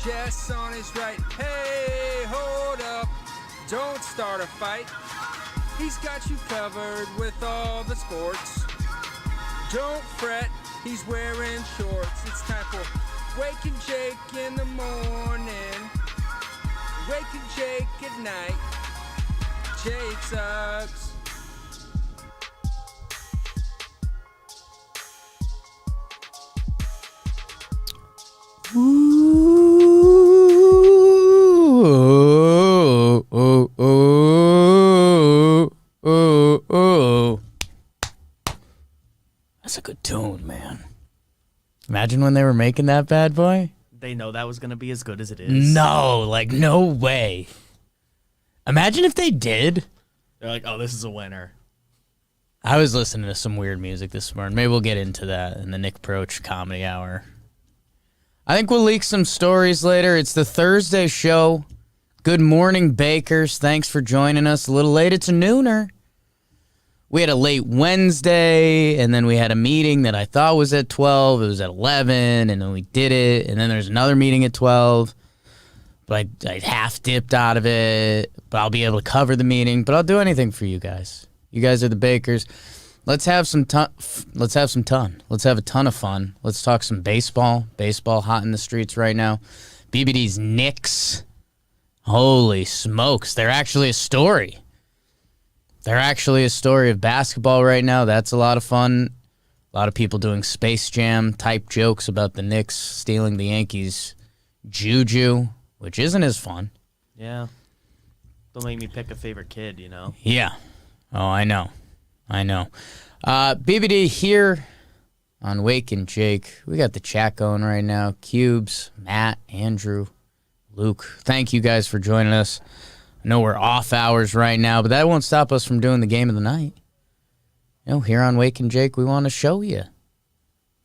Jess on his right. Hey, hold up. Don't start a fight. He's got you covered with all the sports. Don't fret, he's wearing shorts. It's time for Waking Jake in the morning, Waking Jake at night. Jake sucks. That's a good tune, man. Imagine when they were making that bad boy. They know that was going to be as good as it is. No, like, no way. Imagine if they did. They're like, oh, this is a winner. I was listening to some weird music this morning. Maybe we'll get into that in the Nick Proch Comedy Hour. I think we'll leak some stories later. It's the Thursday show. Good morning, Bakers. Thanks for joining us. A little late. It's a nooner. We had a late Wednesday, and then we had a meeting that I thought was at 12. It was at 11, and then we did it. And then there's another meeting at 12. But I half-dipped out of it. But I'll be able to cover the meeting. But I'll do anything for you guys. You guys are the Bakers. Let's have some Let's have a ton of fun. Let's talk some baseball. Baseball hot in the streets right now. BBD's Knicks. Holy smokes. They're actually a story. They're actually a story of basketball right now. That's a lot of fun. A lot of people doing Space Jam type jokes about the Knicks stealing the Yankees' juju, which isn't as fun. Yeah. Don't make me pick a favorite kid, you know? Yeah. Oh, I know. BBD here on Wake and Jake. We got the chat going right now. Cubes, Matt, Andrew, Luke. Thank you guys for joining us. I know we're off hours right now, but that won't stop us from doing the game of the night. You know, here on Wake and Jake, we want to show you.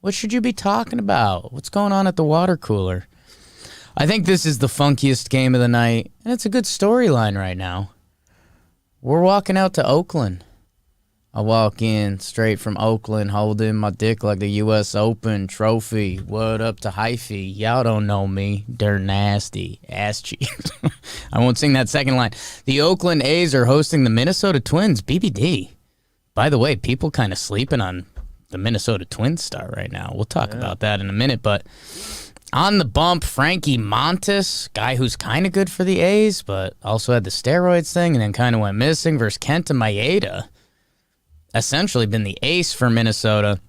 What should you be talking about? What's going on at the water cooler? I think this is the funkiest game of the night, and it's a good storyline right now. We're walking out to Oakland. I walk in straight from Oakland, holding my dick like the U.S. Open trophy. What up to Hyphy? Y'all don't know me. They're nasty. Ass cheeks. I won't sing that second line. The Oakland A's are hosting the Minnesota Twins. BBD. By the way, people kind of sleeping on the Minnesota Twins star right now. We'll talk about that in a minute. But on the bump, Frankie Montas, guy who's kind of good for the A's, but also had the steroids thing and then kind of went missing, versus Kenta Maeda. Essentially been the ace for Minnesota.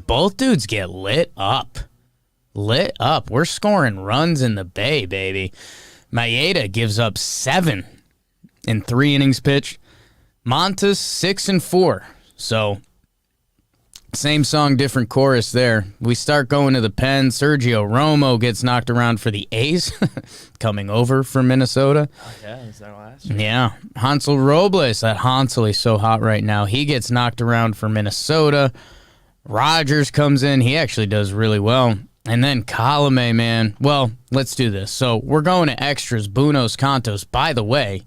Both dudes get lit up. We're scoring runs in the Bay, baby. Maeda gives up 7 in 3 innings pitched. Montas 6 and 4. So same song, different chorus there. We start going to the pen. Sergio Romo gets knocked around for the A's, coming over from Minnesota. Oh, yeah, is that last year? Yeah. Hansel Robles, that Hansel, he's so hot right now. He gets knocked around for Minnesota. Rogers comes in. He actually does really well. And then Colome, man. Well, let's do this. So we're going to extras, Buenos Cantos. By the way,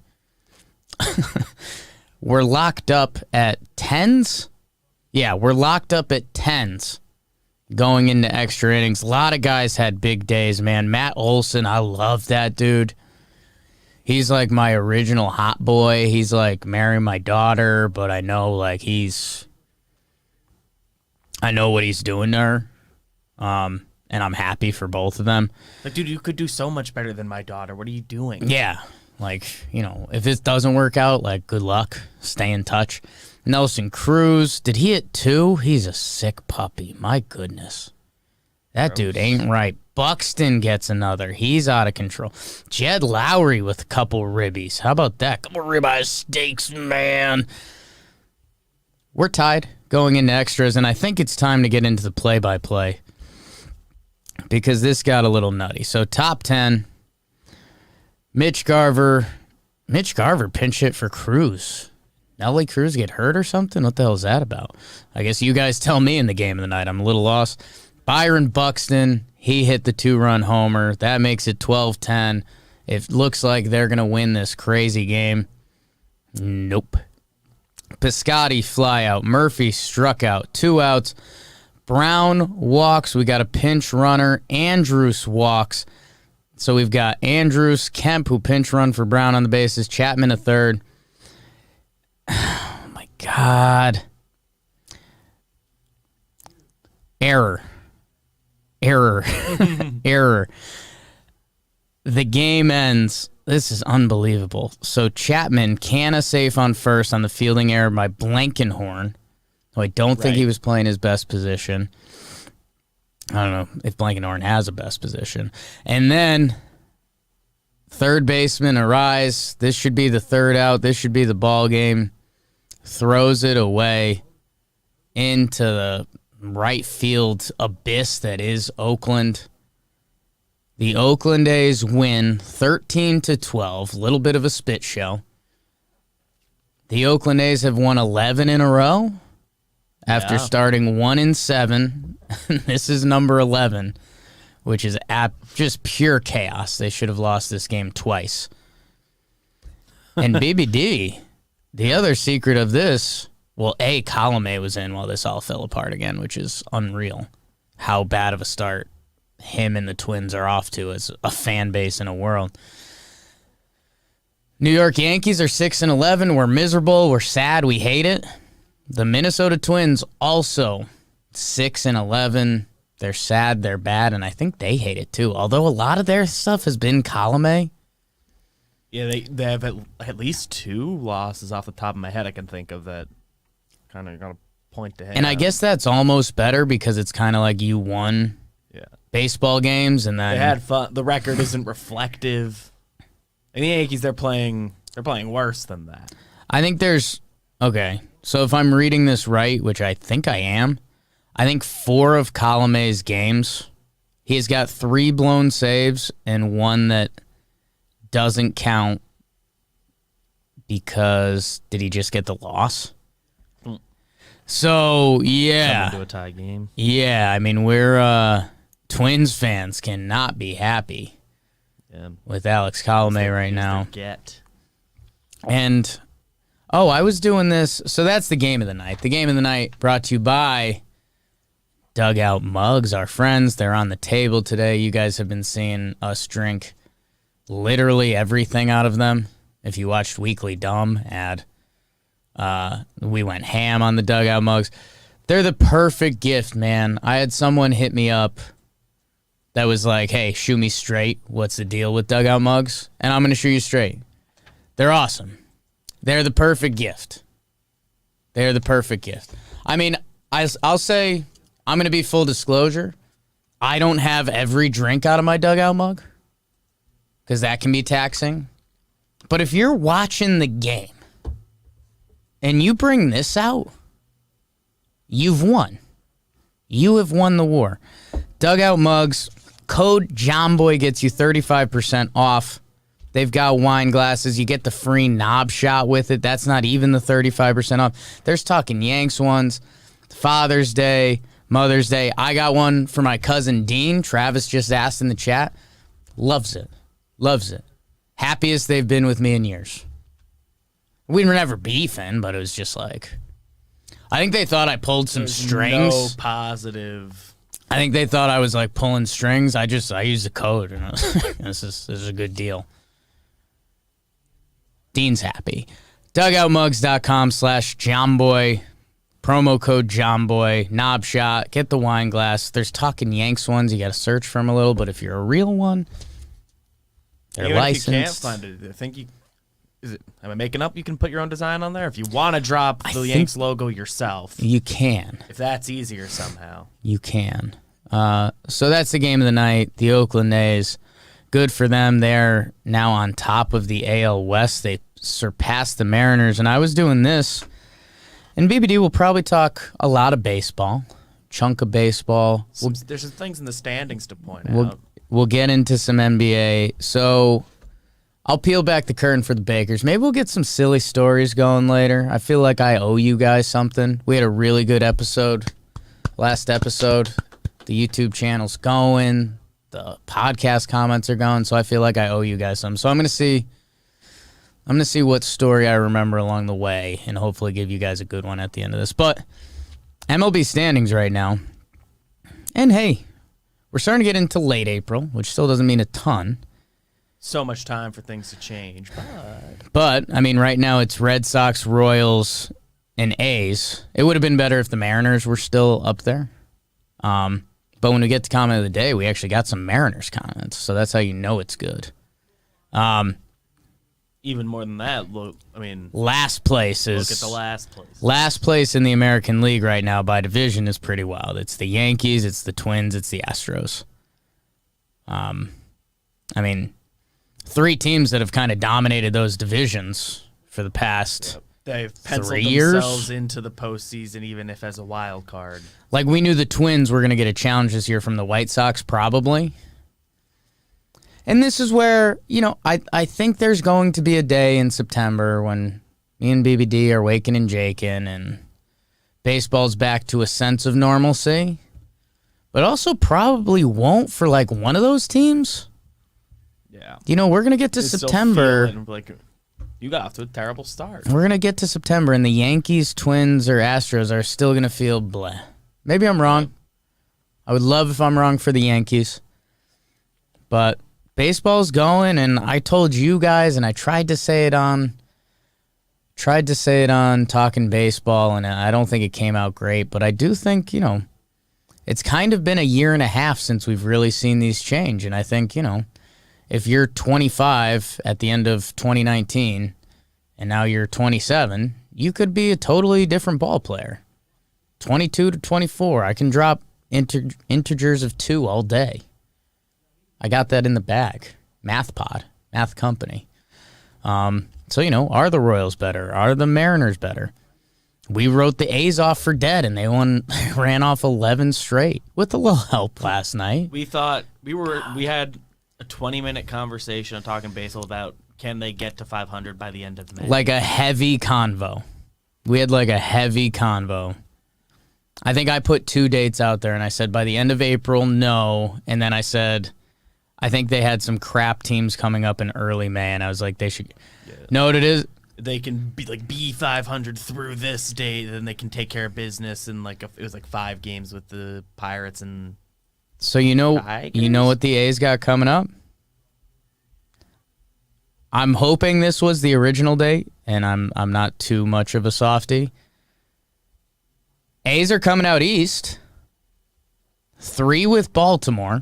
we're locked up at 10s. Yeah, we're locked up at 10s going into extra innings. A lot of guys had big days, man. Matt Olson, I love that dude. He's like my original hot boy. He's like marrying my daughter, but I know like I know what he's doing there. And I'm happy for both of them. Like, dude, you could do so much better than my daughter. What are you doing? Yeah. Like, you know, if it doesn't work out, like, good luck. Stay in touch. Nelson Cruz, did he hit 2? He's a sick puppy. My goodness. That dude ain't right. Buxton gets another. He's out of control. Jed Lowry with a couple ribbies. How about that? Couple ribeye steaks, man. We're tied going into extras, and I think it's time to get into the play-by-play because this got a little nutty. So top 10, Mitch Garver pinch hit for Cruz. Nelly Cruz get hurt or something? What the hell is that about? I guess you guys tell me in the game of the night. I'm a little lost. Byron Buxton, he hit the 2-run homer. That makes it 12-10. It looks like they're going to win this crazy game. Nope. Piscotty fly out. Murphy struck out. 2 outs. Brown walks. We got a pinch runner. Andrews walks. So we've got Andrews, Kemp, who pinch run for Brown on the bases, Chapman a third. Oh, my God. Error. Error. The game ends. This is unbelievable. So Chapman can a safe on first on the fielding error by Blankenhorn, who I don't think he was playing his best position. I don't know if Blankenhorn has a best position. And then third baseman Arise. This should be the third out. This should be the ball game. Throws it away into the right field abyss that is Oakland. The Oakland A's win 13-12. Little bit of a spit show. The Oakland A's have won 11 in a row after starting 1-7. This is number 11, which is just pure chaos. They should have lost this game twice. And BBD, the other secret of this, well, Colomé was in while this all fell apart again, which is unreal. How bad of a start him and the Twins are off to as a fan base in a world. New York Yankees are 6-11. We're miserable. We're sad. We hate it. The Minnesota Twins also 6-11. They're sad. They're bad, and I think they hate it too. Although a lot of their stuff has been Colomé. Yeah, they have at least 2 losses off the top of my head I can think of that kind of got to point to him. And I guess that's almost better because it's kind of like you won baseball games and then they had fun. The record isn't reflective. And the Yankees, they're playing worse than that. I think okay. So if I'm reading this right, which I think I am, I think 4 of Colomé's games, he's got 3 blown saves and 1 that doesn't count because did he just get the loss? So, yeah. Coming to a tie game. Yeah, I mean, we're Twins fans cannot be happy with Alex Colomé right now. And, I was doing this. So that's the game of the night. The game of the night brought to you by Dugout Mugs, our friends. They're on the table today. You guys have been seeing us drink literally everything out of them. If you watched Weekly Dumb ad, we went ham on the Dugout Mugs. They're the perfect gift, man. I had someone hit me up that was like, hey, shoot me straight. What's the deal with Dugout Mugs? And I'm going to shoot you straight. They're awesome. They're the perfect gift. They're the perfect gift. I mean, I'll say, I'm going to be full disclosure. I don't have every drink out of my Dugout Mug because that can be taxing. But if you're watching the game and you bring this out, you've won. You have won the war. Dugout Mugs, code JOHNBOY gets you 35% off. They've got wine glasses. You get the free knob shot with it. That's not even the 35% off. There's talking Yanks ones, Father's Day, Mother's Day. I got one for my cousin Dean. Travis just asked in the chat. Loves it. Loves it. Happiest they've been with me in years. We were never beefing, but it was just like, I think they thought I pulled some strings. No positive. I think they thought I was like pulling strings. I used the code, and this is a good deal. Dean's happy. Dugoutmugs.com/JOHNBOY. Promo code JOHNBOY. Knob shot. Get the wine glass. There's talking Yanks ones. You got to search for them a little, but if you're a real one, they're even licensed. If you can't find it, I think am I making up? You can put your own design on there if you want to drop the Yanks logo yourself. You can. If that's easier somehow. You can. So that's the game of the night. The Oakland A's. Good for them. They're now on top of the AL West. They surpassed the Mariners. And I was doing this. And BBD will probably talk a lot of baseball. Chunk of baseball. There's some things in the standings to point out. We'll get into some NBA. So I'll peel back the curtain for the Bakers. Maybe we'll get some silly stories going later. I feel like I owe you guys something. We had a really good episode. Last episode. The YouTube channel's going. The podcast comments are going. So I feel like I owe you guys some. So I'm going to see what story I remember along the way and hopefully give you guys a good one at the end of this. But MLB standings right now. And hey, we're starting to get into late April, which still doesn't mean a ton. so much time for things to change. But I mean, right now it's Red Sox, Royals, and A's. It would have been better if the Mariners were still up there. But when we get to comment of the day, we actually got some Mariners comments, so that's how you know it's good. Even more than that, look, I mean, last place is look at the last place. Last place in the American League right now by division is pretty wild. It's the Yankees, it's the Twins, it's the Astros. I mean, 3 teams that have kind of dominated those divisions for the past They've penciled 3 years themselves into the postseason, even if as a wild card. Like, we knew the Twins were going to get a challenge this year from the White Sox, probably. And this is where, I think there's going to be a day in September when me and BBD are waking and jaking and baseball's back to a sense of normalcy. But also probably won't for, like, one of those teams. Yeah. We're going to get to September. Like, you got off to a terrible start. We're going to get to September, and the Yankees, Twins, or Astros are still going to feel bleh. Maybe I'm wrong. I would love if I'm wrong for the Yankees. But baseball's going, and I told you guys, and I tried to say it on Talking Baseball, and I don't think it came out great. But I do think, it's kind of been a year and a half since we've really seen these change. And I think, if you're 25 at the end of 2019 and now you're 27, you could be a totally different ball player. 22 to 24, I can drop integers of 2 all day. I got that in the bag. Math company. So, are the Royals better? Are the Mariners better? We wrote the A's off for dead, and they ran off 11 straight with a little help last night. We had a 20-minute conversation on Talking Baseball about can they get to 500 by the end of May. Like a heavy convo. We had like a heavy convo. I think I put 2 dates out there, and I said by the end of April, no. And then I said, I think they had some crap teams coming up in early May, and I was like, they should. Yeah. No, it is. They can be 500 through this date, then they can take care of business in it was 5 games with the Pirates and. So you know what the A's got coming up? I'm hoping this was the original date, and I'm not too much of a softie. A's are coming out east. 3 with Baltimore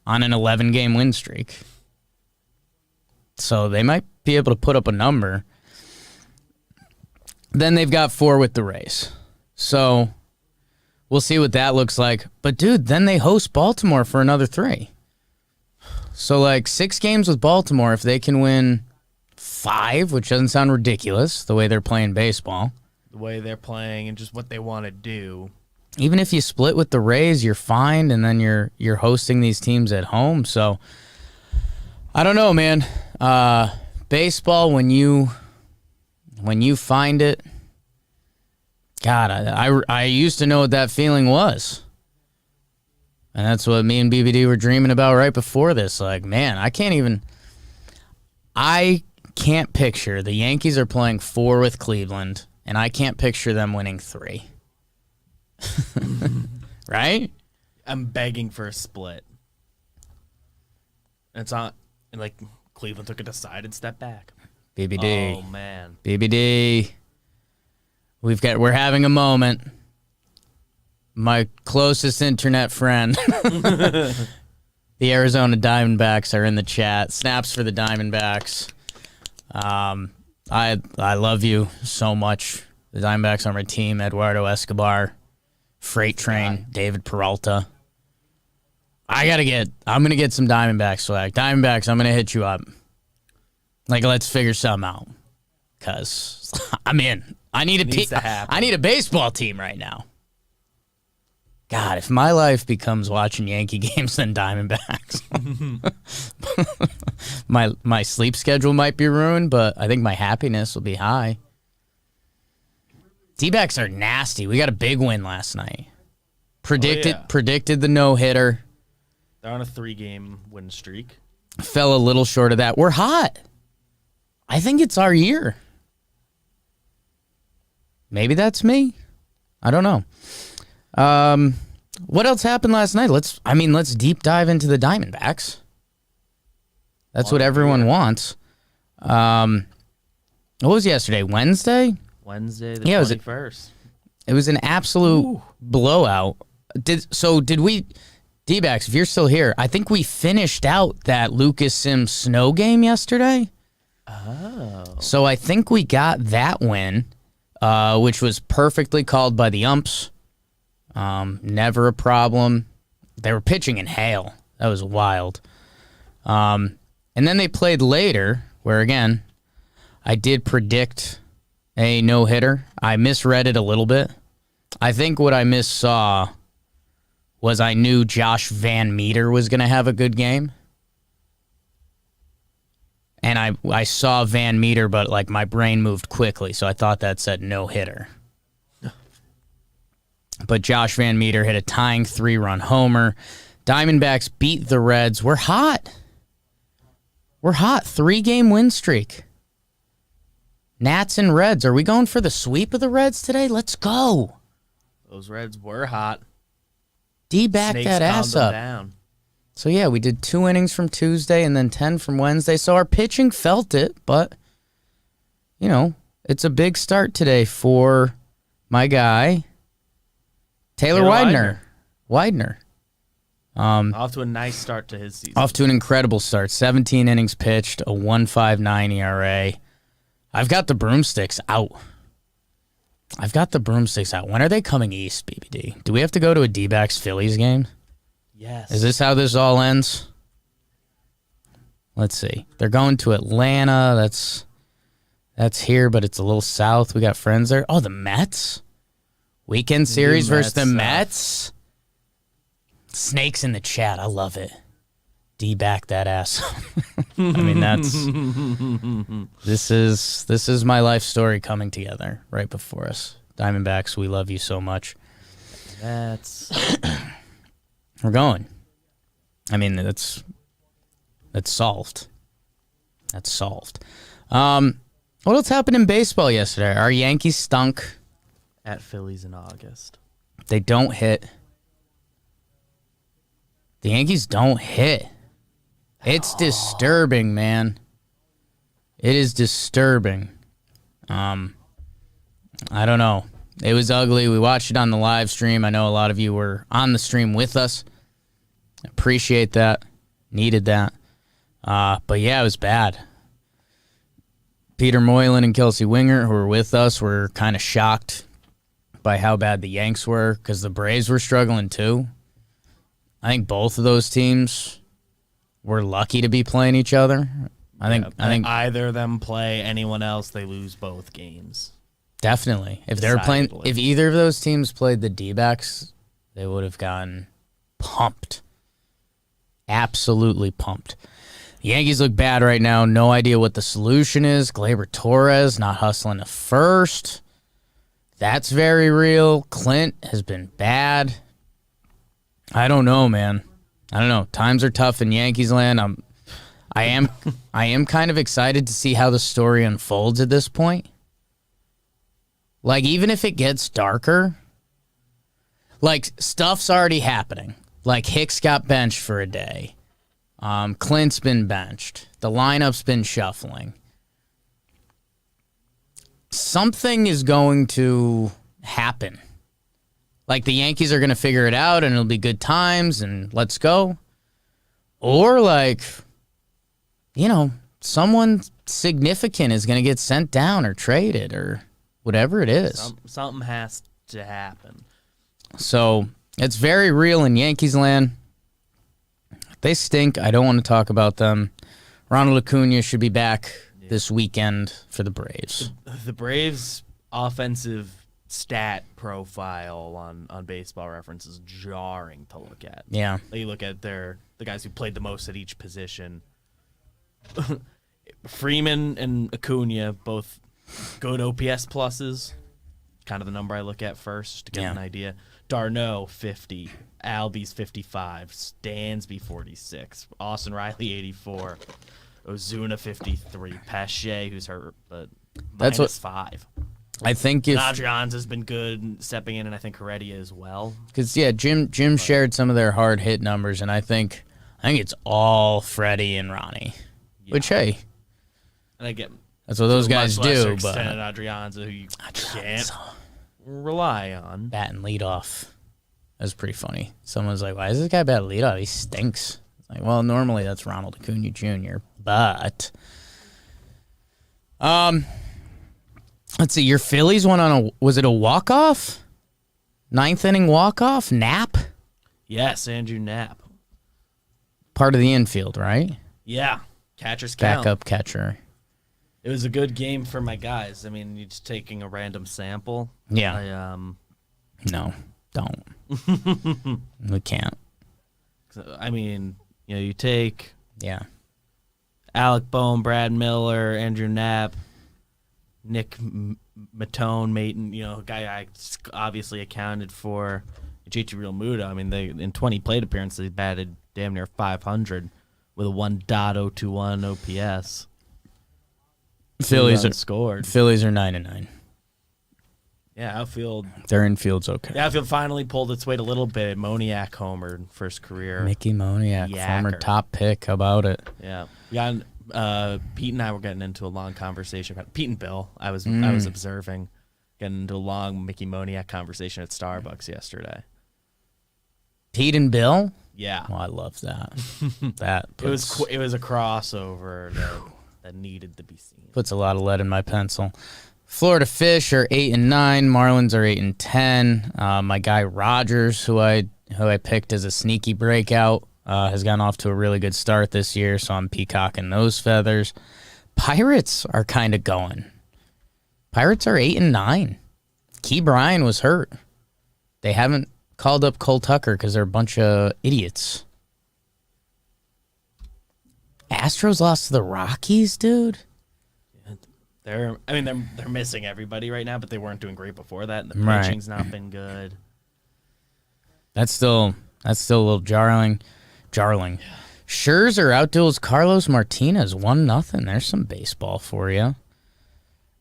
on an 11-game win streak. So they might be able to put up a number. Then they've got 4 with the Rays. So we'll see what that looks like. But, dude, then they host Baltimore for another 3. So, 6 games with Baltimore, if they can win 5, which doesn't sound ridiculous, the way they're playing baseball. The way they're playing and just what they want to do. Even if you split with the Rays, you're fine, and then you're hosting these teams at home. So, I don't know, man. Baseball, when you find it, God, I used to know what that feeling was. And that's what me and BBD were dreaming about right before this. Like, man, I can't picture. The Yankees are playing 4 with Cleveland, and I can't picture them winning 3. Right? I'm begging for a split. It's not Cleveland took a decided step back. BBD. Oh man. BBD. We're having a moment. My closest internet friend. The Arizona Diamondbacks are in the chat. Snaps for the Diamondbacks. I love you so much. The Diamondbacks are my team. Eduardo Escobar, Freight Train, David Peralta. I'm gonna get some Diamondback swag. Diamondbacks, I'm gonna hit you up. Let's figure something out. Cause I'm in. I need a baseball team right now. God, if my life becomes watching Yankee games than Diamondbacks, my sleep schedule might be ruined, but I think my happiness will be high. D-backs are nasty. We got a big win last night. Predicted the no-hitter. They're on a 3-game win streak. Fell a little short of that. We're hot. I think it's our year. Maybe that's me. I don't know. What else happened last night? Let's deep dive into the Diamondbacks. That's what everyone wants. What was yesterday? Wednesday? Wednesday the 21st. It was an absolute blowout. Did we, D-backs, if you're still here, I think we finished out that Lucas Sims snow game yesterday. Oh. So I think we got that win, which was perfectly called by the umps. Never a problem. They were pitching in hail. That was wild. And then they played later, where again, I did predict a no-hitter. I misread it a little bit. I think what I missaw was I knew Josh Van Meter was going to have a good game. And I saw Van Meter, but like my brain moved quickly, so I thought that said no-hitter. But Josh Van Meter hit a tying 3-run homer. Diamondbacks beat the Reds. We're hot. We're hot. 3-game win streak. Nats and Reds. Are we going for the sweep of the Reds today? Let's go. Those Reds were hot. D-back that ass up. Down. So, yeah, we did 2 innings from Tuesday and then 10 from Wednesday. So our pitching felt it, but, you know, it's a big start today for my guy, Taylor Widener. Off to a nice start to his season. Off to an incredible start. 17 innings pitched, a 1.59 ERA. I've got the broomsticks out. When are they coming east, BBD? Do we have to go to a D-backs Phillies game? Yes. Is this how this all ends? Let's see. They're going to Atlanta. That's here, but it's a little south. We got friends there. Oh, the Mets? Weekend series versus the Mets? Snakes in the chat. I love it. D-back that ass. I mean, this is my life story coming together right before us. Diamondbacks, we love you so much. We're going. I mean, that's solved. That's solved. What else happened in baseball yesterday? Our Yankees stunk. At Phillies in August. They don't hit. The Yankees don't hit. It's disturbing, man. It is disturbing. I don't know. It was ugly. We watched it on the live stream. I know a lot of you were on the stream with us. Appreciate that. Needed that. But yeah, it was bad. Peter Moylan and Kelsey Winger, who were with us, were kind of shocked by how bad the Yanks were because the Braves were struggling too. I think both of those teams were lucky to be playing each other. I think either of them play anyone else, they lose both games. Definitely. If either of those teams played the D-backs, they would have gotten pumped. Absolutely pumped. The Yankees look bad right now. No idea what the solution is. Gleyber Torres not hustling to first. That's very real. Clint has been bad. I don't know, man. I don't know. Times are tough in Yankees land. I am kind of excited to see how the story unfolds at this point. Like, even if it gets darker, like, stuff's already happening. Like, Hicks got benched for a day. Clint's been benched. The lineup's been shuffling. Something is going to happen. Like, the Yankees are going to figure it out, and it'll be good times, and let's go. Or, like, you know, someone significant is going to get sent down or traded or whatever it is. Something has to happen. So, it's very real in Yankees land. They stink. I don't want to talk about them. Ronald Acuna should be back this weekend for the Braves. The Braves' offensive stat profile on Baseball Reference is jarring to look at. Yeah. You look at the guys who played the most at each position. Freeman and Acuna, both good OPS pluses. Kind of the number I look at first to get an idea. Darno, 50. Albies, 55. Stansby, 46. Austin Riley, 84. Ozuna, 53. Pache, who's hurt, but minus 5. I think if Adrians has been good stepping in, and I think Heredia as well. Because Jim shared some of their hard hit numbers, and I think it's all Freddie and Ronnie. Which, hey, And I get that's what those to a guys much lesser do. extent But Adrianza, who you can't rely on. batting leadoff. That was pretty funny. Someone's like, why is this guy batting leadoff? He stinks. It's like, well, normally that's Ronald Acuna Jr., but let's see. Your Phillies went on was it a walk-off? 9th inning walk-off? Nap? Yes, Andrew Knapp. Part of the infield, right? Yeah, catcher's count. Backup catcher. It was a good game for my guys. I mean, you're just taking a random sample. Yeah. No, don't. We can't. I mean, you take Yeah. Alec Bohm, Brad Miller, Andrew Knapp, Nick Matone, Maton, a guy I obviously accounted for. JT Realmuto, I mean, they in 20 plate appearances, they batted damn near 500 with a 1.021 OPS. Phillies are scored. Phillies are 9-9. Yeah, outfield. Their infield's okay. The outfield finally pulled its weight a little bit. Moniak homered first career. Mickey Moniak, former Yacker. top pick. How about it? Yeah, we got Pete and I were getting into a long conversation. Pete and Bill, I was observing, getting into a long Mickey Moniak conversation at Starbucks yesterday. Pete and Bill? Yeah. Oh, I love that. That It was a crossover that needed to be seen. puts a lot of lead in my pencil. Florida Fish are 8-9. Marlins are 8-10. My guy Rogers, who I picked as a sneaky breakout, has gone off to a really good start this year, so I'm peacocking those feathers. Pirates are kind of going. Pirates are 8-9. Key Bryan was hurt. They haven't called up Cole Tucker because they're a bunch of idiots. Astros lost to the Rockies, dude. They're missing everybody right now, but they weren't doing great before that, and the Right. pitching's not been good. That's still a little jarring. Scherzer outduels Carlos Martinez 1-0. There's some baseball for you.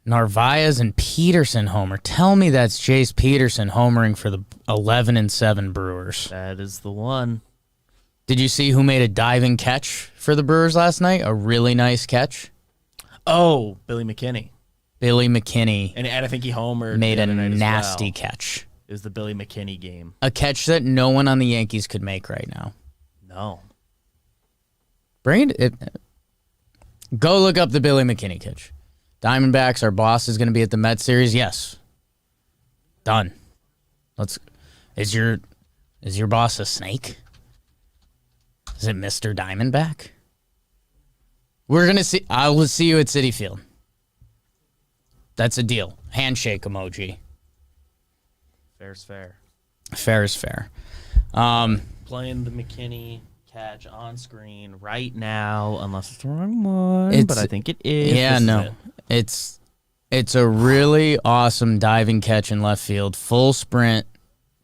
Narvaez and Peterson homer. Tell me that's Jace Peterson homering for the 11-7 Brewers. That is the one. Did you see who made a diving catch for the Brewers last night? A really nice catch. Oh, Billy McKinney. Billy McKinney And I think he homered. made the a other night as nasty well. catch. It was the Billy McKinney game. A catch that no one on the Yankees could make right now. No. Bring it. Go look up the Billy McKinney catch. Diamondbacks, our boss is going to be at the Met Series. Yes. Done. Is your boss a snake? Is it Mr. Diamondback? We're going to see. I will see you at Citi Field. That's a deal. Handshake emoji. Fair's fair. Fair is fair. Playing the McKinney catch on screen right now, unless it's the wrong one, but I think it is. Yeah, This is no. it. It's a really awesome diving catch in left field. Full sprint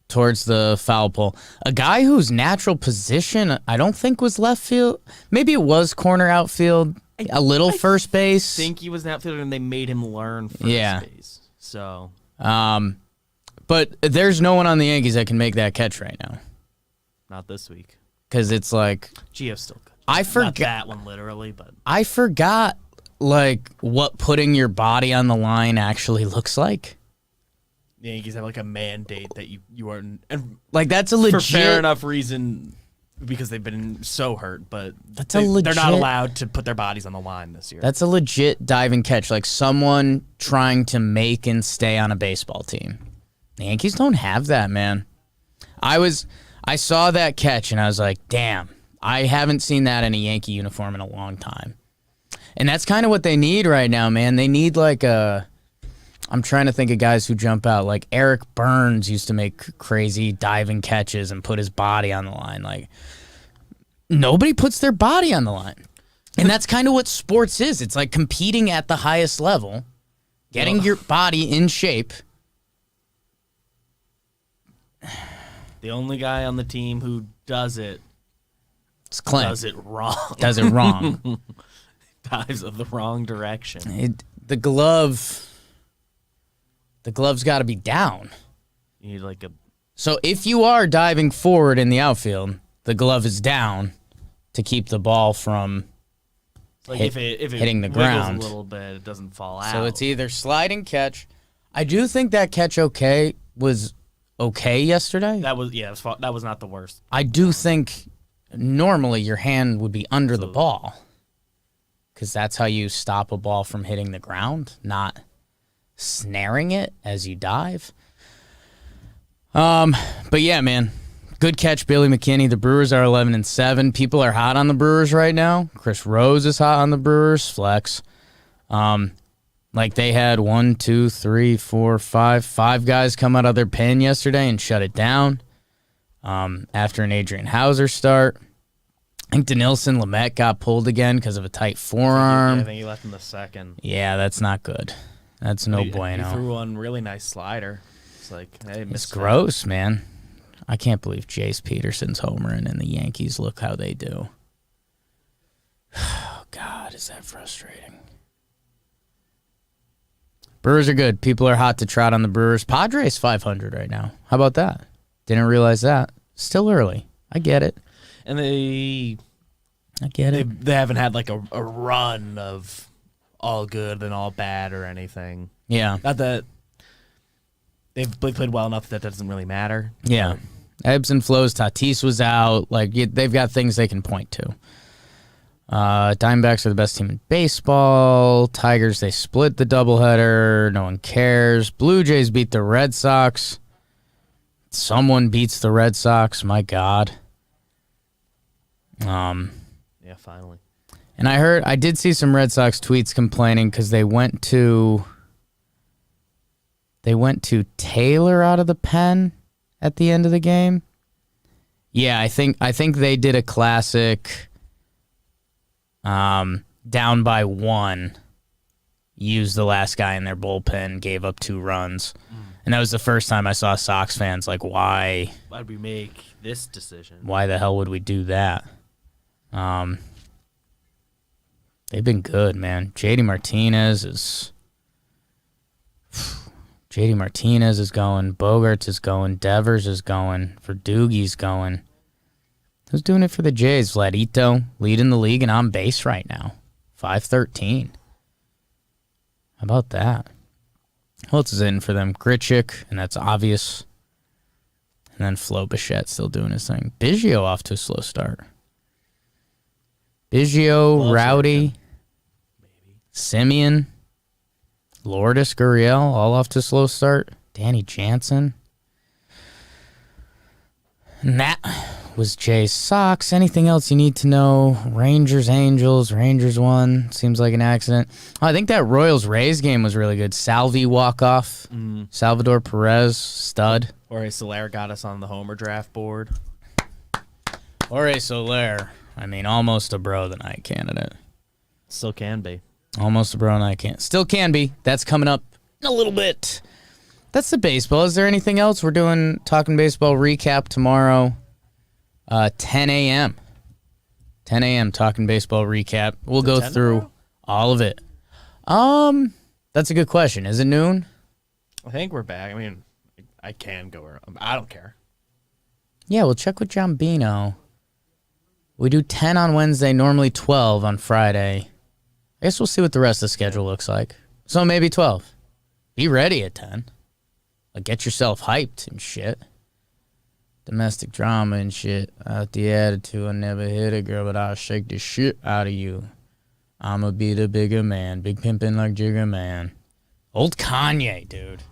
towards the foul pole. A guy whose natural position I don't think was left field. Maybe it was corner outfield. A little first base. I think he was an outfielder, and they made him learn first base. So, but there's no one on the Yankees that can make that catch right now. not this week. Because it's like Gio's still good. I Not forgot. that one literally, but I forgot like what putting your body on the line actually looks like. the Yankees have like a mandate that you are, and Like that's a legit. for fair enough reason, because they've been so hurt, but That's they're not legit- allowed to put their bodies on the line this year. That's a legit diving catch, like someone trying to make and stay on a baseball team. The Yankees don't have that, man. I saw that catch and I was like, damn, I haven't seen that in a Yankee uniform in a long time. And that's kind of what they need right now, man. They need I'm trying to think of guys who jump out. Like Eric Burns used to make crazy diving catches and put his body on the line. Like nobody puts their body on the line. And that's kind of what sports is. It's like competing at the highest level, getting your body in shape. the only guy on the team who does it It's Clint. does it wrong. Does it wrong. Dives of the wrong direction. The glove's got to be down. You need like a So if you are diving forward in the outfield, the glove is down to keep the ball from It's like if it hitting the wiggles ground. a little bit, it doesn't fall out. So it's either sliding catch. I do think that catch was okay yesterday. That was that was not the worst. I do think normally your hand would be under the ball because that's how you stop a ball from hitting the ground, not snaring it as you dive. But yeah, man, good catch, Billy McKinney. The Brewers are 11-7. People are hot on the Brewers right now. Chris Rose is hot on the Brewers. Flex. Like they had 1, 2, 3, 4, 5 guys come out of their pen yesterday and shut it down. After an Adrian Hauser start. I think Denilson Lamet got pulled again because of a tight forearm. I think he left in the second. Yeah, that's not good. That's no bueno. He threw one really nice slider. It's like, hey, it's gross, man. I can't believe Jace Peterson's homering and the Yankees look how they do. Oh, God, is that frustrating. Brewers are good. People are hot to trot on the Brewers. Padres 500 right now. How about that? Didn't realize that. Still early. I get it. And I get it. They haven't had like a run of all good and all bad or anything. Yeah. Not that they've played well enough that doesn't really matter. Yeah. Ebbs and flows. Tatis was out. Like they've got things they can point to. Diamondbacks are the best team in baseball. Tigers, they split the doubleheader. No one cares. Blue Jays beat the Red Sox. Someone beats the Red Sox. My God. Yeah, finally. And I did see some Red Sox tweets complaining because they went to Taylor out of the pen at the end of the game. Yeah, I think they did a classic down by 1, used the last guy in their bullpen, gave up 2 runs. And that was the first time I saw Sox fans like, why? Why'd we make this decision? Why the hell would we do that? They've been good, man. JD Martinez is going. Bogarts is going. Devers is going. Verdugi's going. Who's doing it for the Jays? Vladito leading the league and on base right now. 513. How about that? Who else is in for them? Grichuk, and that's obvious. And then Flo Bichette still doing his thing. Biggio off to a slow start. Biggio, Rowdy, Simeon, Lourdes Gurriel, all off to a slow start. Danny Jansen. And that was Jay's Sox. Anything else you need to know? Rangers, Angels. Rangers won. Seems like an accident. Oh, I think that Royals-Rays game was really good. Salvi walk-off. Salvador Perez, stud. Jorge Soler got us on the homer draft board. Jorge Soler. I mean, almost a bro of the night candidate. Still can be. Almost a bro of the night candidate. Still can be. That's coming up in a little bit. That's the baseball. Is there anything else? We're doing Talking Baseball recap tomorrow. 10 a.m. 10 a.m. Talking Baseball recap. We'll go through tomorrow? All of it. That's a good question. Is it noon? I think we're back. I mean, I can go around. I don't care. Yeah, we'll check with John Bino. We do 10 on Wednesday, normally 12 on Friday. I guess we'll see what the rest of the schedule looks like. So maybe 12. Be ready at 10. Like, get yourself hyped and shit. Domestic drama and shit. Out the attitude, I never hit a girl, but I'll shake the shit out of you. I'ma be the bigger man. Big pimpin' like Jigger Man. Old Kanye, dude.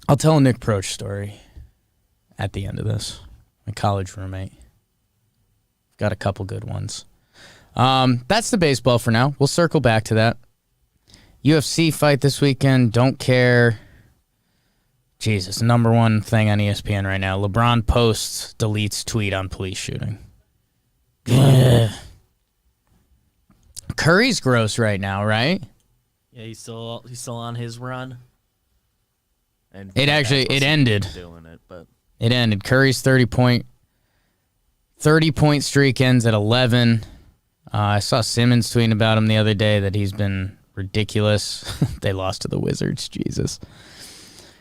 I'll tell a Nick Proch story at the end of this. My college roommate. Got a couple good ones. That's the baseball for now. We'll circle back to that. UFC fight this weekend. Don't care. Jesus, number one thing on ESPN right now. LeBron posts, deletes tweet on police shooting. Curry's gross right now, right? Yeah, he's still on his run. And it ended. Doing it, but it ended. Curry's 30-point streak ends at 11. I saw Simmons tweeting about him the other day that he's been ridiculous. They lost to the Wizards. Jesus.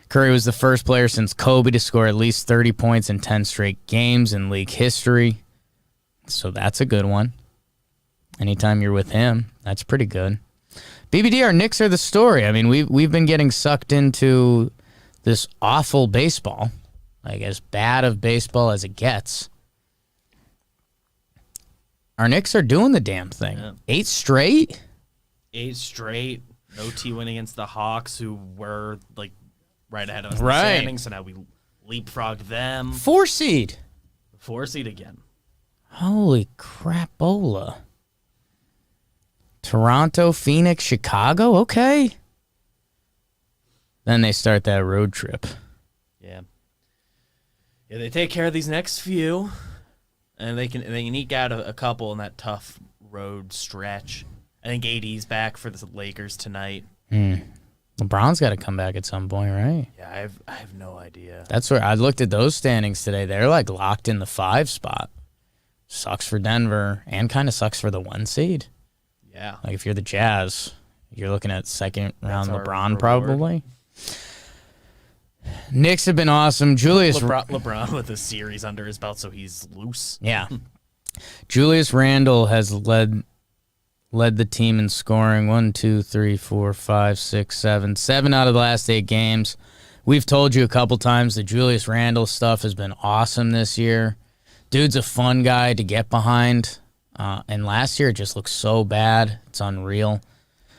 Curry was the first player since Kobe to score at least 30 points in 10 straight games in league history. So that's a good one. anytime you're with him. That's pretty good. BBD, our Knicks are the story. I mean, we've been getting sucked into this awful baseball, like as bad of baseball as it gets. Our Knicks are doing the damn thing. Yeah. 8 straight? 8 straight. No T win against the Hawks, who were like right ahead of us in the standings, so now we leapfrogged them. 4 seed. 4 seed again. Holy crapola. Toronto, Phoenix, Chicago? Okay. Then they start that road trip. Yeah. Yeah, they take care of these next few, and they can eke out a couple in that tough road stretch. I think AD's back for the Lakers tonight. LeBron's got to come back at some point, right? Yeah, I have no idea. That's where I looked at those standings today. They're like locked in the 5 spot. Sucks for Denver and kind of sucks for the 1 seed. Yeah. Like if you're the Jazz, you're looking at second round LeBron reward. Probably. Knicks have been awesome. Julius LeBron with a series under his belt, so he's loose. Yeah. Julius Randle has led the team in scoring 1, 2, 3, 4, 5, 6, 7. 7 out of the last 8 games. We've told you a couple times the Julius Randle stuff has been awesome this year. Dude's a fun guy to get behind. And last year it just looked so bad. It's unreal.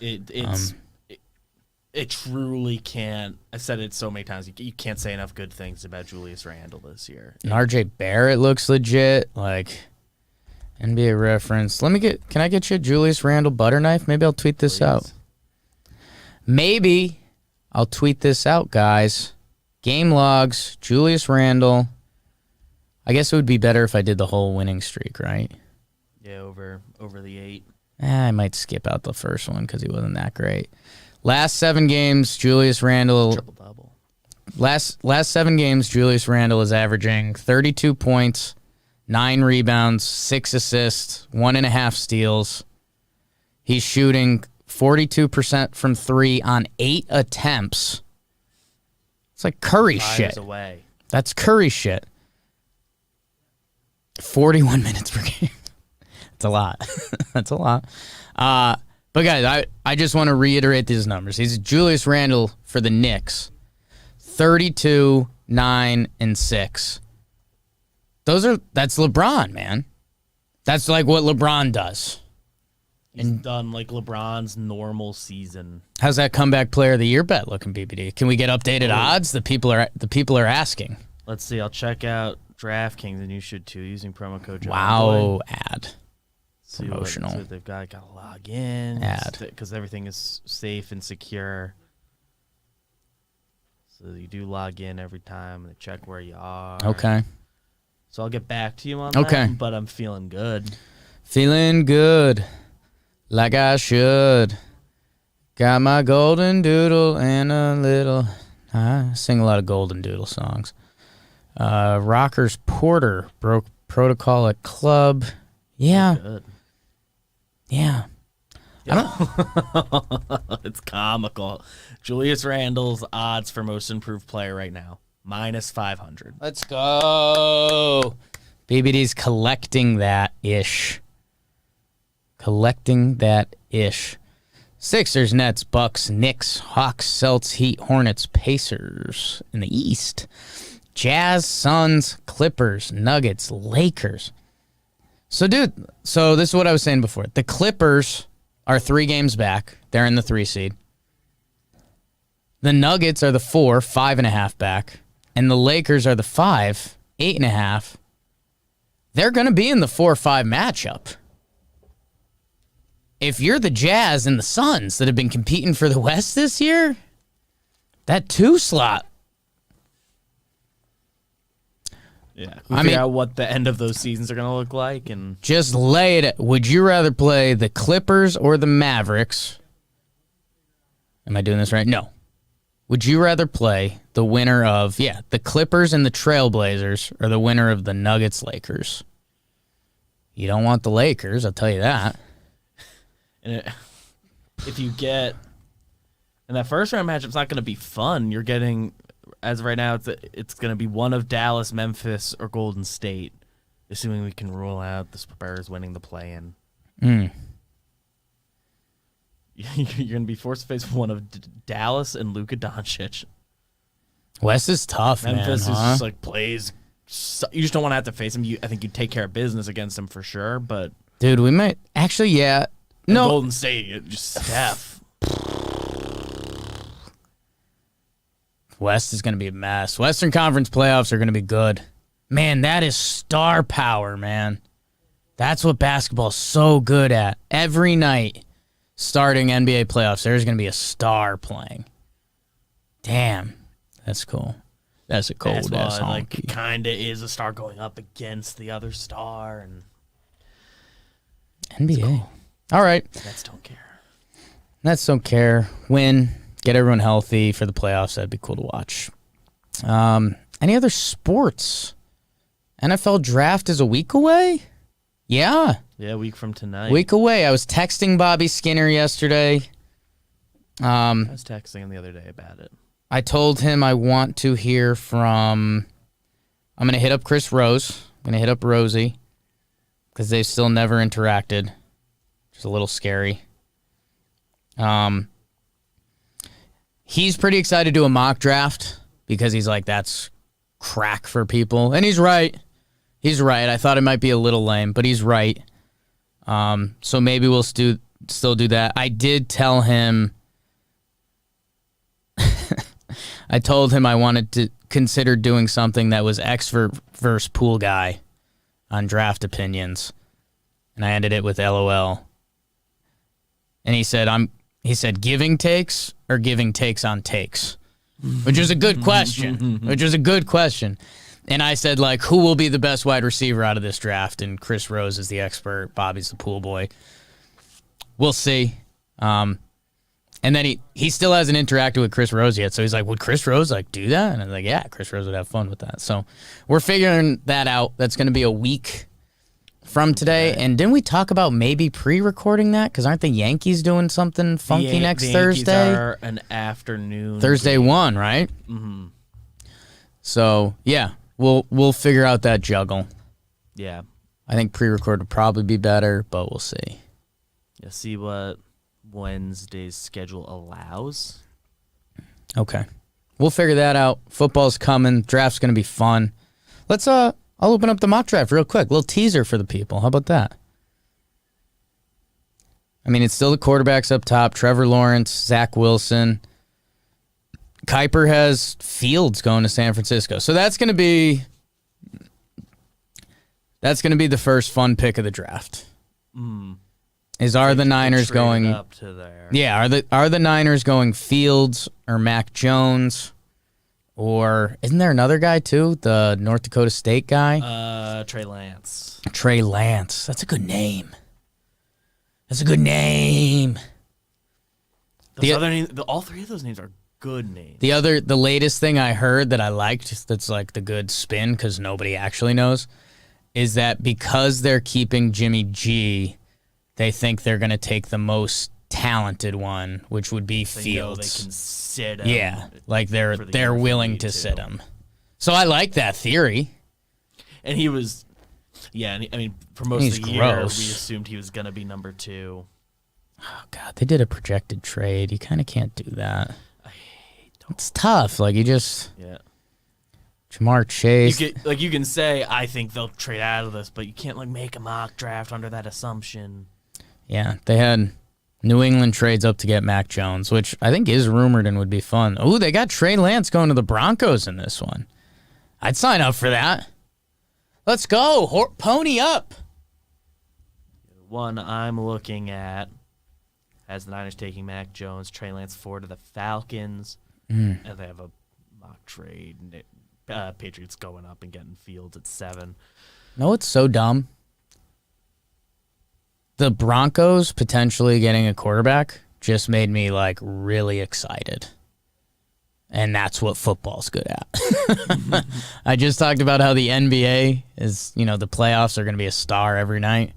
It truly can't. I said it so many times. You can't say enough good things about Julius Randle this year. And RJ Barrett looks legit. Like NBA reference. Can I get you a Julius Randle butter knife? Maybe I'll tweet this out. Maybe I'll tweet this out, guys. Game logs, Julius Randle. I guess it would be better if I did the whole winning streak, right? Yeah, over the 8. I might skip out the first one because he wasn't that great. Last 7 games, Julius Randle. Triple-double. Last 7 games, Julius Randle is averaging 32 points, 9 rebounds, 6 assists, 1.5 steals. He's shooting 42% from 3 on 8 attempts. It's like Curry shit. Away. That's Curry shit. 41 minutes per game. That's a lot. That's a lot. But guys, I just want to reiterate these numbers. He's Julius Randle for the Knicks. 32, 9, and 6. That's LeBron, man. That's like what LeBron does. He's done like LeBron's normal season. How's that comeback player of the year bet looking, BBD? Can we get updated odds? The people are asking. Let's see. I'll check out DraftKings, and you should too, using promo code John Wow, Boy. ad. Promotional. See what they've got. Got to log in. Ad. Because everything is safe and secure. So you do log in every time and check where you are. Okay. So I'll get back to you on that, but I'm feeling good. Feeling good. Like I should. Got my golden doodle and a little... I sing a lot of golden doodle songs. Rockers Porter broke protocol at club. Yeah. Good. Yeah. It's comical. Julius Randle's odds for most improved player right now, -500. Let's go. BBD's collecting that ish. Sixers, Nets, Bucks, Knicks, Hawks, Celts, Heat, Hornets, Pacers in the East. Jazz, Suns, Clippers, Nuggets, Lakers. So, dude, this is what I was saying before. The Clippers are 3 games back. They're in the 3 seed. The Nuggets are the 4, 5.5 back. And the Lakers are the 5, 8.5. They're going to be in the 4-5 matchup. If you're the Jazz and the Suns that have been competing for the West this year, that 2 slot. Yeah, figure out what the end of those seasons are going to look like, and just lay it. Would you rather play the Clippers or the Mavericks? Am I doing this right? No. Would you rather play the winner of the Clippers and the Trailblazers, or the winner of the Nuggets Lakers? You don't want the Lakers, I'll tell you that. And if you get in that first round matchup, it's not going to be fun. You're getting, as of right now, it's going to be one of Dallas, Memphis, or Golden State, assuming we can rule out the Spurs winning the play-in. You're going to be forced to face one of Dallas and Luka Doncic. West is tough, Memphis man. is just like plays. You just don't want to have to face him. I think you take care of business against him for sure. But Dude, we might actually, yeah. No, Golden State, just Steph. West is going to be a mess. Western Conference playoffs are going to be good. Man, that is star power, man. That's what basketball's so good at. Every night, starting NBA playoffs, there's going to be a star playing. Damn, that's cool. That's a cold ass honky. Kind of is a star going up against the other star, and NBA. Cool. All right. Nets don't care. Nets don't care. Win. Get everyone healthy for the playoffs. That'd be cool to watch. Any other sports? NFL draft is a week away? Yeah. Yeah, a week from tonight. Week away. I was texting Bobby Skinner yesterday. I was texting him the other day about it. I told him I want to hear from... I'm going to hit up Chris Rose. I'm going to hit up Rosie because they've still never interacted. It's a little scary. He's pretty excited to do a mock draft because he's like, that's crack for people. And he's right. He's right. I thought it might be a little lame, but he's right. So maybe we'll still do that. I did tell him... I told him I wanted to consider doing something that was X versus pool guy on draft opinions. And I ended it with LOL. And he said giving takes or giving takes on takes, which is a good question, And I said, like, who will be the best wide receiver out of this draft? And Chris Rose is the expert. Bobby's the pool boy. We'll see. And then he still hasn't interacted with Chris Rose yet. So he's like, would Chris Rose do that? And I was like, yeah, Chris Rose would have fun with that. So we're figuring that out. That's going to be a week from today. Okay. And didn't we talk about maybe pre-recording that? Because aren't the Yankees doing something funky next Thursday? The Yankees are an afternoon Thursday game. 1, right? Mm-hmm. So, yeah, we'll figure out that juggle. Yeah. I think pre-record would probably be better, but we'll see. Yeah, see what Wednesday's schedule allows. Okay. We'll figure that out. Football's coming. Draft's going to be fun. Let's I'll open up the mock draft real quick. Little teaser for the people. How about that? I mean, it's still the quarterbacks up top. Trevor Lawrence, Zach Wilson. Kuiper has Fields going to San Francisco. So that's going to be the first fun pick of the draft. Are the Niners going up to there? Yeah, are the Niners going Fields or Mac Jones? Or isn't there another guy too? The North Dakota State guy? Trey Lance. Trey Lance. That's a good name. All three of those names are good names. The latest thing I heard that I liked that's like the good spin because nobody actually knows is that because they're keeping Jimmy G, they think they're going to take the most talented one, which would be Fields. They can sit him. Yeah, like they're willing to sit him. So I like that theory. And he was, I mean, for most of the year, we assumed he was going to be number 2. Oh, God, they did a projected trade. You kind of can't do that. It's tough. Like, you just... Yeah. Jamar Chase. You can say, I think they'll trade out of this, but you can't, make a mock draft under that assumption. Yeah, they had New England trades up to get Mac Jones, which I think is rumored and would be fun. Oh, they got Trey Lance going to the Broncos in this one. I'd sign up for that. Let's go. Pony up. The one I'm looking at has the Niners taking Mac Jones, Trey Lance 4 to the Falcons, and they have a mock trade. Patriots going up and getting Fields at 7. No, it's so dumb. The Broncos potentially getting a quarterback just made me really excited. And that's what football's good at. I just talked about how the NBA is, the playoffs are going to be a star every night.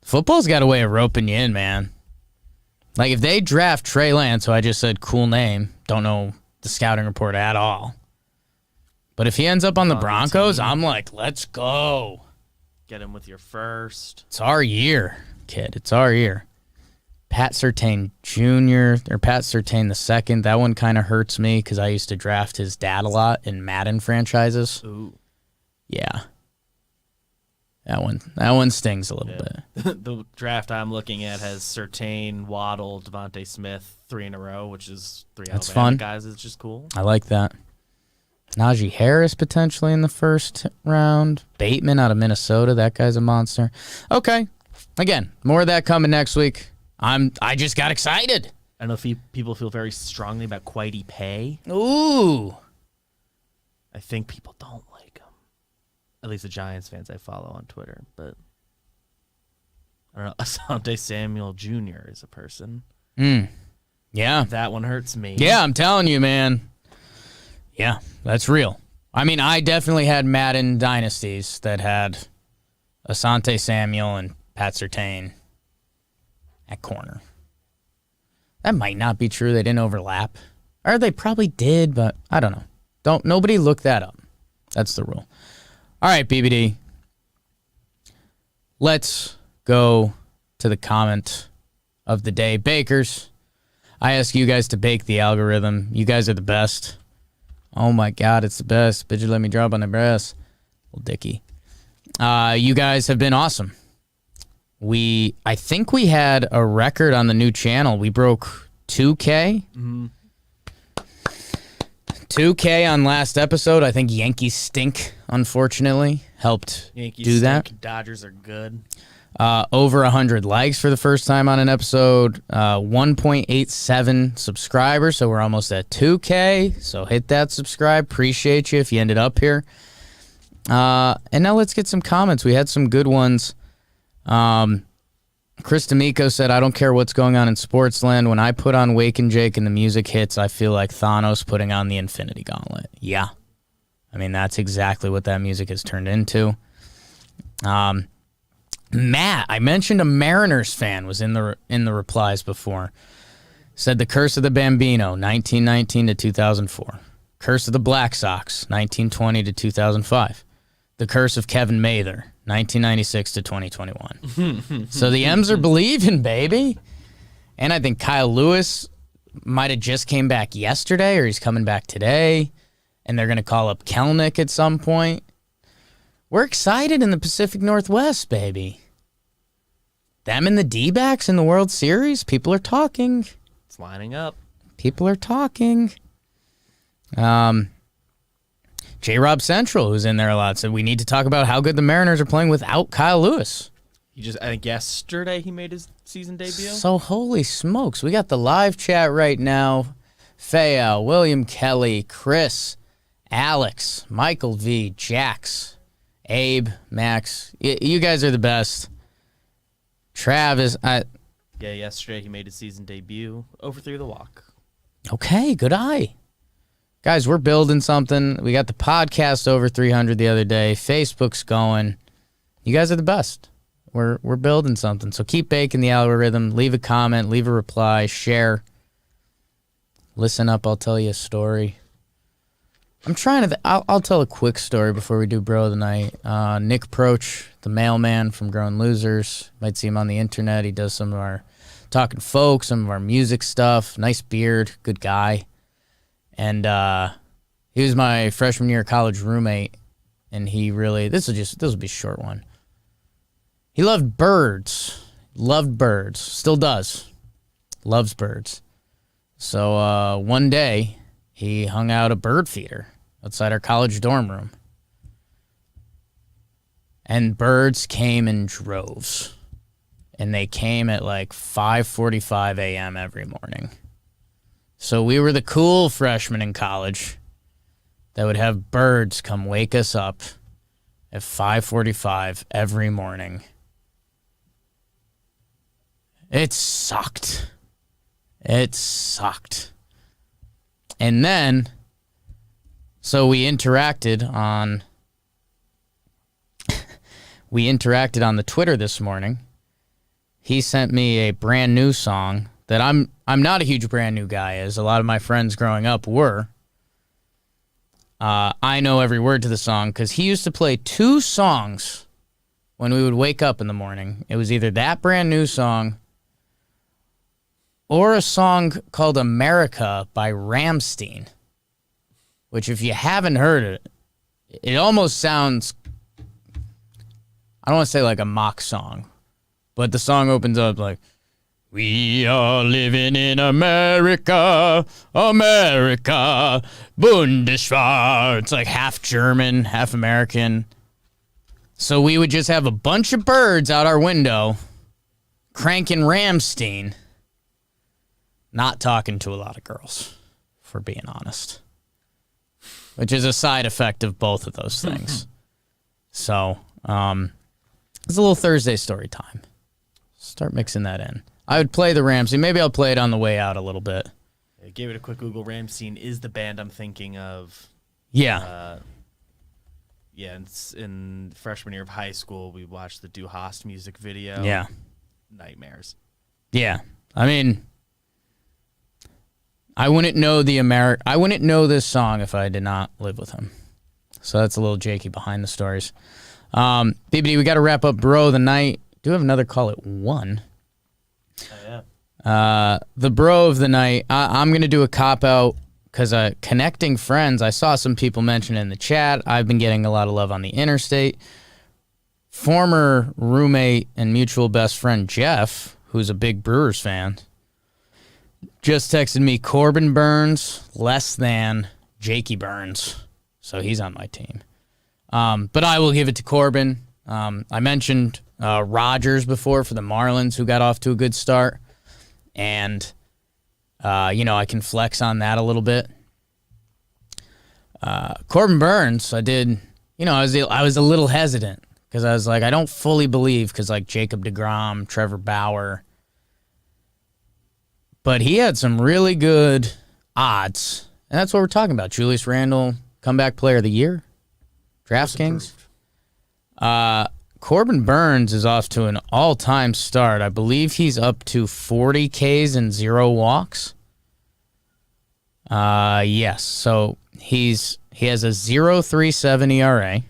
Football's got a way of roping you in, man. Like, if they draft Trey Lance, who I just said cool name, don't know the scouting report at all. But if he ends up on the Broncos, I'm like, let's go. Get him with your first. It's our year, kid. It's our year. Pat Surtain Jr. or Pat Surtain II. That one kind of hurts me because I used to draft his dad a lot in Madden franchises. Ooh. Yeah. That one stings a little bit. The draft I'm looking at has Surtain, Waddle, Devontae Smith, 3 in a row, which is 3 That's Alabama fun. guys. It's just cool. I like that. Najee Harris potentially in the first round. Bateman out of Minnesota. That guy's a monster. Okay. Again, more of that coming next week. I just got excited. I know people feel very strongly about Quidey Pay. Ooh. I think people don't like him. At least the Giants fans I follow on Twitter. But I don't know. Asante Samuel Jr. is a person. Yeah. That one hurts me. Yeah, I'm telling you, man. Yeah, that's real. I mean, I definitely had Madden dynasties that had Asante Samuel and Pat Surtain at corner. That might not be true. They didn't overlap. Or they probably did, but I don't know. Nobody look that up. That's the rule. All right, BBD. Let's go to the comment of the day. Bakers, I ask you guys to bake the algorithm. You guys are the best. Oh my God, it's the best. Bitch, let me drop on the breast. Little Dicky. You guys have been awesome. I think we had a record on the new channel. We broke 2K. 2K on last episode. I think Yankees stink, unfortunately. Helped Yankees do that. stink, Dodgers are good. Over 100 likes for the first time on an episode. 1.87 subscribers, so we're almost at 2K. So hit that subscribe. Appreciate you if you ended up here. And now let's get some comments. We had some good ones. Chris D'Amico said, I don't care what's going on in Sportsland. When I put on Wake and Jake and the music hits, I feel like Thanos putting on the Infinity Gauntlet. Yeah. I mean, that's exactly what that music has turned into. Matt, I mentioned a Mariners fan was in the replies before. Said the Curse of the Bambino, 1919 to 2004. Curse of the Black Sox, 1920 to 2005. The Curse of Kevin Mather, 1996 to 2021. So the M's are believing, baby. And I think Kyle Lewis might have just came back yesterday, or he's coming back today. And they're going to call up Kelnick at some point. We're excited in the Pacific Northwest, baby. Them and the D-backs in the World Series, people are talking. It's lining up. People are talking. J-Rob Central, who's in there a lot, said we need to talk about how good the Mariners are playing without Kyle Lewis. I think yesterday he made his season debut. So holy smokes. We got the live chat right now. Fayal, William Kelly, Chris, Alex, Michael V, Jax, Abe, Max. You guys are the best. Travis. Yeah, yesterday he made his season debut. Over through the walk. Okay, good eye. Guys, we're building something. We got the podcast over 300 the other day. Facebook's going. You guys are the best. We're building something. So keep baking the algorithm. Leave a comment. Leave a reply. Share. Listen up. I'll tell you a story. I'm trying to... I'll tell a quick story before we do Bro of the Night. Nick Proch, the mailman from Grown Losers. Might see him on the internet. He does some of our Talking Folk, some of our music stuff. Nice beard. Good guy. And he was my freshman year college roommate, and he really, this will be a short one. He loved birds, still does, loves birds. So one day he hung out a bird feeder outside our college dorm room, and birds came in droves, and they came at like 5:45 a.m. every morning. So we were the cool freshmen in college that would have birds come wake us up at 5:45 every morning. It sucked. And then, so we interacted on the Twitter this morning. He sent me a brand new song that I'm not a huge brand new guy, as a lot of my friends growing up were. I know every word to the song because he used to play 2 songs when we would wake up in the morning. It was either that brand new song or a song called America by Rammstein, which if you haven't heard it, it almost sounds, I don't want to say like a mock song, but the song opens up like, we are living in America, America, Bundeswehr. It's like half German, half American. So we would just have a bunch of birds out our window cranking Rammstein, not talking to a lot of girls, for being honest, which is a side effect of both of those things. So it's a little Thursday story time. Start mixing that in. I would play the Ramsey. Maybe I'll play it on the way out a little bit. I gave it a quick Google. Rammstein is the band I'm thinking of. Yeah. In freshman year of high school, we watched the Du Hast music video. Yeah. Nightmares. Yeah. I mean, I wouldn't know this song if I did not live with him. So that's a little Jakey behind the stories. BBD, we got to wrap up Bro of the Night. Do have another call at 1. Oh, yeah. The Bro of the Night, I'm going to do a cop-out because connecting friends, I saw some people mention in the chat. I've been getting a lot of love on the interstate. Former roommate and mutual best friend Jeff, who's a big Brewers fan, just texted me Corbin Burns less than Jakey Burns. So he's on my team. But I will give it to Corbin. I mentioned Rogers before for the Marlins, who got off to a good start. And, I can flex on that a little bit. Corbin Burns, I was a little hesitant because I was like, I don't fully believe because like Jacob deGrom, Trevor Bauer. But he had some really good odds. And that's what we're talking about. Julius Randle, comeback player of the year. DraftKings. Corbin Burns is off to an all-time start. I believe he's up to 40 Ks and 0 walks. Yes. So he has a 0.37 ERA,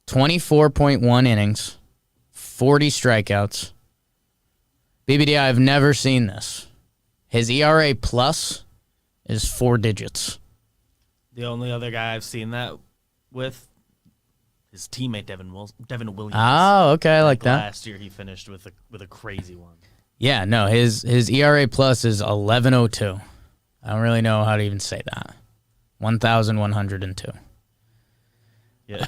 24.1 innings, 40 strikeouts. BBD, I've never seen this. His ERA plus is 4 digits. The only other guy I've seen that with, his teammate Devin Williams. Oh, okay, I like that. Last year he finished with a crazy one. Yeah, no, his ERA plus is 11.02. I don't really know how to even say that. 1,102. Yeah.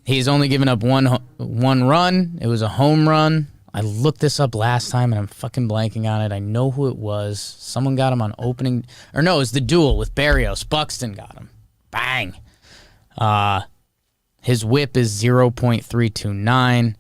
He's only given up one run. It was a home run. I looked this up last time, and I'm fucking blanking on it. I know who it was. Someone got him on opening. Or no, it was the duel with Barrios. Buxton got him. Bang. His whip is 0.329.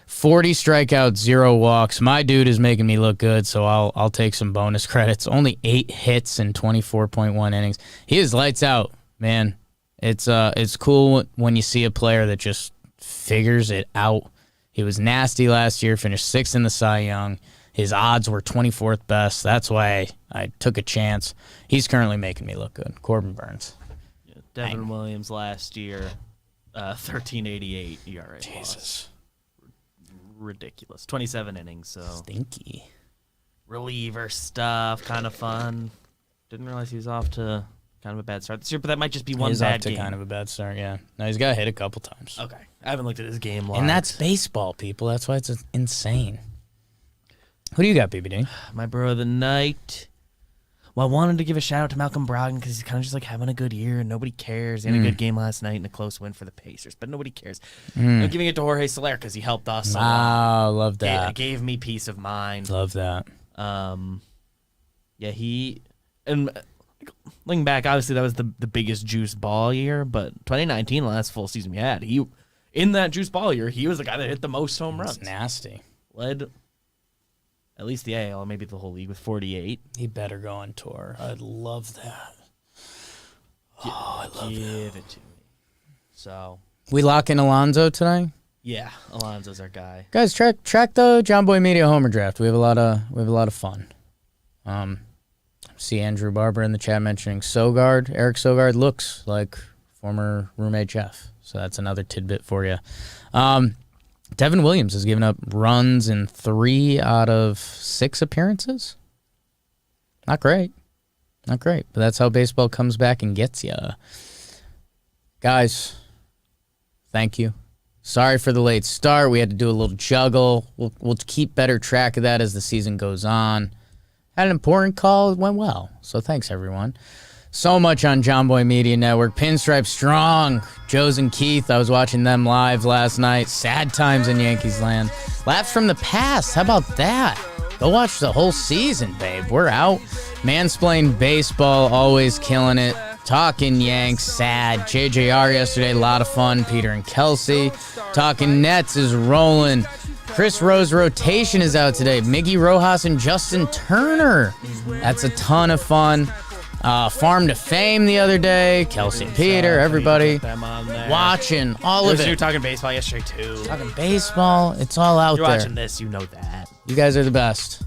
40 strikeouts, 0 walks. My dude is making me look good, so I'll take some bonus credits. Only 8 hits in 24.1 innings. He is lights out, man. It's cool when you see a player that just figures it out. He was nasty last year, finished 6th in the Cy Young. His odds were 24th best. That's why I took a chance. He's currently making me look good. Corbin Burns. Yeah, Devin Williams last year, 13.88 ERA. Jesus. Ridiculous. 27 innings, so. Stinky. Reliever stuff, kind of fun. Didn't realize he was off to kind of a bad start this year, but that might just be one He's bad off to game. kind of a bad start, yeah. No, he's got hit a couple times. Okay. I haven't looked at his game live. And that's baseball, people. That's why it's insane. Who do you got, BBD? My bro of the night. Well, I wanted to give a shout out to Malcolm Brogdon because he's kind of just like having a good year and nobody cares. He had a good game last night and a close win for the Pacers, but nobody cares. I'm giving it to Jorge Soler because he helped us a lot. Wow, love that. It gave me peace of mind. Love that. Yeah, looking back, obviously that was the biggest juice ball year, but 2019, the last full season we had, in that juice ball year, he was the guy that hit the most home runs. It's nasty. Led at least the AL, maybe the whole league with 48. He better go on tour. I'd love that. Oh, I love Give it to me. So we lock in Alonso today? yeah, Alonso's our guy. Guys, track the John Boy Media Homer Draft. We have a lot of fun. See Andrew Barber in the chat mentioning Sogard. Eric Sogard looks like former roommate Jeff. So that's another tidbit for you. Devin Williams has given up runs in 3 out of 6 appearances. Not great. Not great, but that's how baseball comes back and gets you. Guys, thank you. Sorry for the late start. We had to do a little juggle. We'll keep better track of that as the season goes on. Had an important call. It went well. So thanks, everyone. So much on John Boy Media Network. Pinstripe Strong. Joe's and Keith. I was watching them live last night. Sad times in Yankees land. Laughs from the past. How about that? Go watch the whole season, babe. We're out. Mansplain Baseball. Always killing it. Talking Yanks, sad. JJR yesterday, a lot of fun. Peter and Kelsey. Talking Nets is rolling. Chris Rose rotation is out today. Miggy Rojas and Justin Turner. That's a ton of fun. Farm to Fame the other day. Kelsey, Peter, everybody watching all of it. You were talking baseball yesterday too. Talking baseball. It's all out You're there. watching this, you know that. You guys are the best.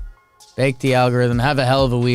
Bake the algorithm. Have a hell of a week.